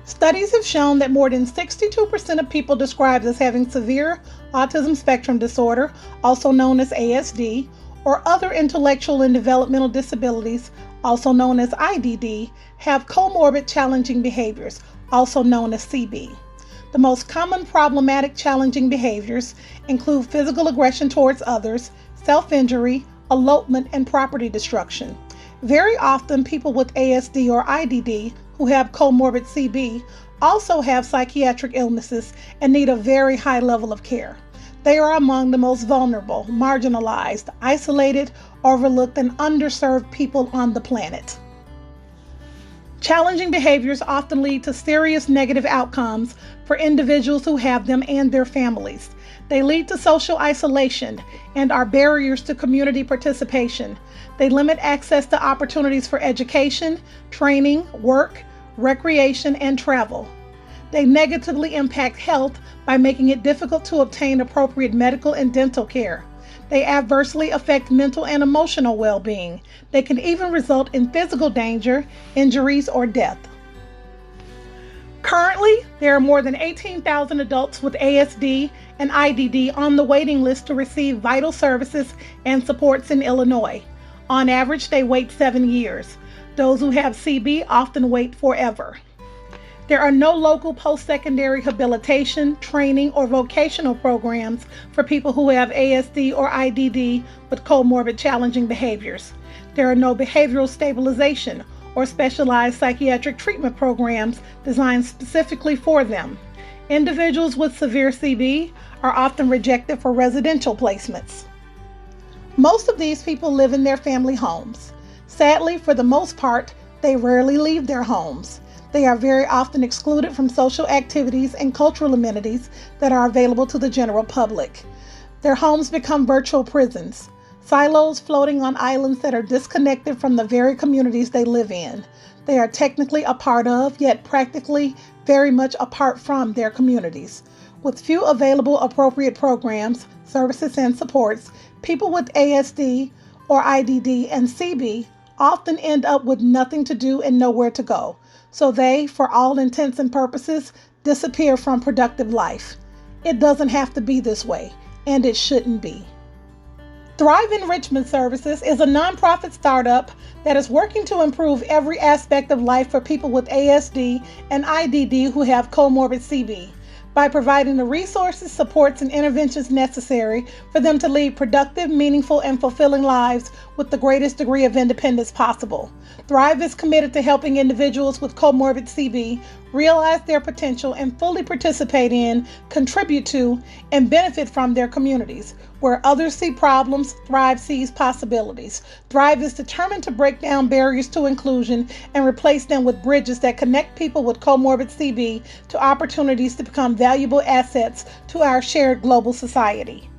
Studies have shown that more than 62% of people described as having severe autism spectrum disorder, also known as ASD, or other intellectual and developmental disabilities, also known as IDD, have comorbid challenging behaviors, also known as CB. The most common problematic challenging behaviors include physical aggression towards others, self-injury, elopement, and property destruction. Very often, people with ASD or IDD who have comorbid CB also have psychiatric illnesses and need a very high level of care. They are among the most vulnerable, marginalized, isolated, overlooked, and underserved people on the planet. Challenging behaviors often lead to serious negative outcomes for individuals who have them and their families. They lead to social isolation and are barriers to community participation. They limit access to opportunities for education, training, work, recreation, and travel. They negatively impact health by making it difficult to obtain appropriate medical and dental care. They adversely affect mental and emotional well-being. They can even result in physical danger, injuries, or death. Currently, there are more than 18,000 adults with ASD and IDD on the waiting list to receive vital services and supports in Illinois. On average, they wait 7 years. Those who have CB often wait forever. There are no local post-secondary rehabilitation, training, or vocational programs for people who have ASD or IDD with comorbid challenging behaviors. There are no behavioral stabilization or specialized psychiatric treatment programs designed specifically for them. Individuals with severe CB are often rejected for residential placements. Most of these people live in their family homes. Sadly, for the most part, they rarely leave their homes. They are very often excluded from social activities and cultural amenities that are available to the general public. Their homes become virtual prisons, silos floating on islands that are disconnected from the very communities they live in. They are technically a part of, yet practically very much apart from their communities. With few available appropriate programs, services, and supports, people with ASD or IDD and CB often end up with nothing to do and nowhere to go. So they, for all intents and purposes, disappear from productive life. It doesn't have to be this way, and it shouldn't be. Thrive Enrichment Services is a nonprofit startup that is working to improve every aspect of life for people with ASD and IDD who have comorbid CB, by providing the resources, supports, and interventions necessary for them to lead productive, meaningful, and fulfilling lives with the greatest degree of independence possible. Thrive is committed to helping individuals with comorbid CB realize their potential and fully participate in, contribute to, and benefit from their communities. Where others see problems, Thrive sees possibilities. Thrive is determined to break down barriers to inclusion and replace them with bridges that connect people with comorbid CB to opportunities to become valuable assets to our shared global society.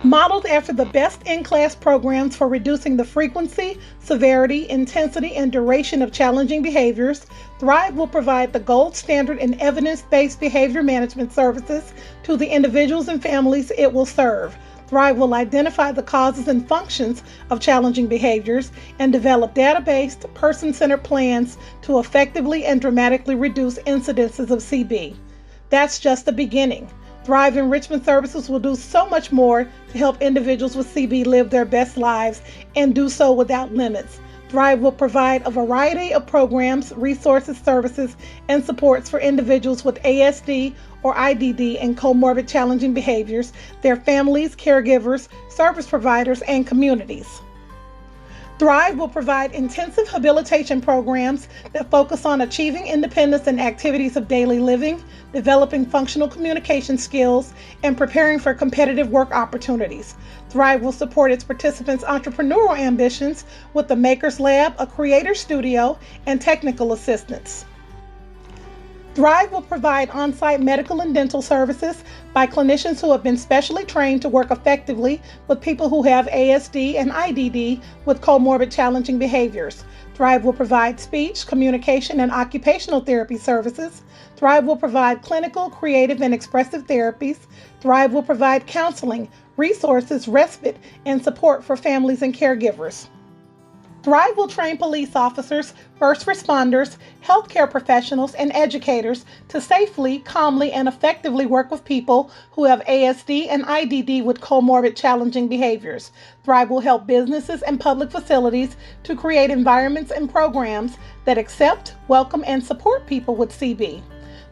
Modeled after the best in-class programs for reducing the frequency, severity, intensity, and duration of challenging behaviors, Thrive will provide the gold standard in evidence-based behavior management services to the individuals and families it will serve. Thrive will identify the causes and functions of challenging behaviors and develop data-based, person-centered plans to effectively and dramatically reduce incidences of CB. That's just the beginning. Thrive Enrichment Services will do so much more to help individuals with CB live their best lives and do so without limits. Thrive will provide a variety of programs, resources, services, and supports for individuals with ASD or IDD and comorbid challenging behaviors, their families, caregivers, service providers, and communities. Thrive will provide intensive rehabilitation programs that focus on achieving independence in activities of daily living, developing functional communication skills, and preparing for competitive work opportunities. Thrive will support its participants' entrepreneurial ambitions with the Makers Lab, a creator studio, and technical assistance. Thrive will provide on-site medical and dental services by clinicians who have been specially trained to work effectively with people who have ASD and IDD with comorbid challenging behaviors. Thrive will provide speech, communication, and occupational therapy services. Thrive will provide clinical, creative, and expressive therapies. Thrive will provide counseling, resources, respite, and support for families and caregivers. Thrive will train police officers, first responders, healthcare professionals, and educators to safely, calmly, and effectively work with people who have ASD and IDD with comorbid challenging behaviors. Thrive will help businesses and public facilities to create environments and programs that accept, welcome, and support people with CB.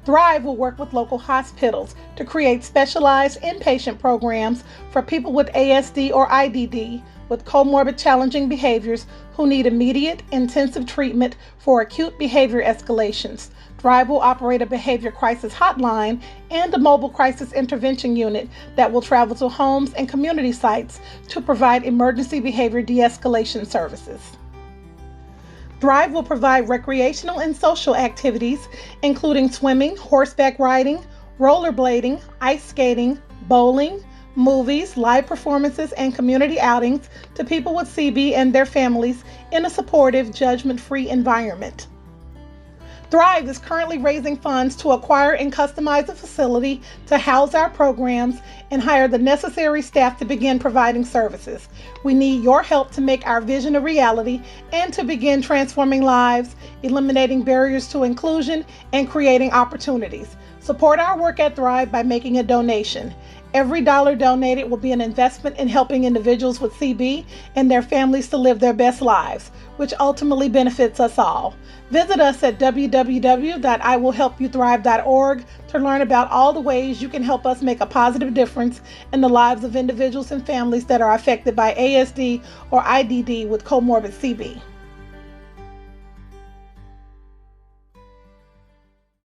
Thrive will work with local hospitals to create specialized inpatient programs for people with ASD or IDD with comorbid challenging behaviors who need immediate, intensive treatment for acute behavior escalations. Thrive will operate a behavior crisis hotline and a mobile crisis intervention unit that will travel to homes and community sites to provide emergency behavior de-escalation services. Thrive will provide recreational and social activities, including swimming, horseback riding, rollerblading, ice skating, bowling, movies, live performances, and community outings to people with CB and their families in a supportive, judgment-free environment. Thrive is currently raising funds to acquire and customize a facility to house our programs and hire the necessary staff to begin providing services. We need your help to make our vision a reality and to begin transforming lives, eliminating barriers to inclusion, and creating opportunities. Support our work at Thrive by making a donation. Every dollar donated will be an investment in helping individuals with CB and their families to live their best lives, which ultimately benefits us all. Visit us at www.iwillhelpyouthrive.org to learn about all the ways you can help us make a positive difference in the lives of individuals and families that are affected by ASD or IDD with comorbid CB.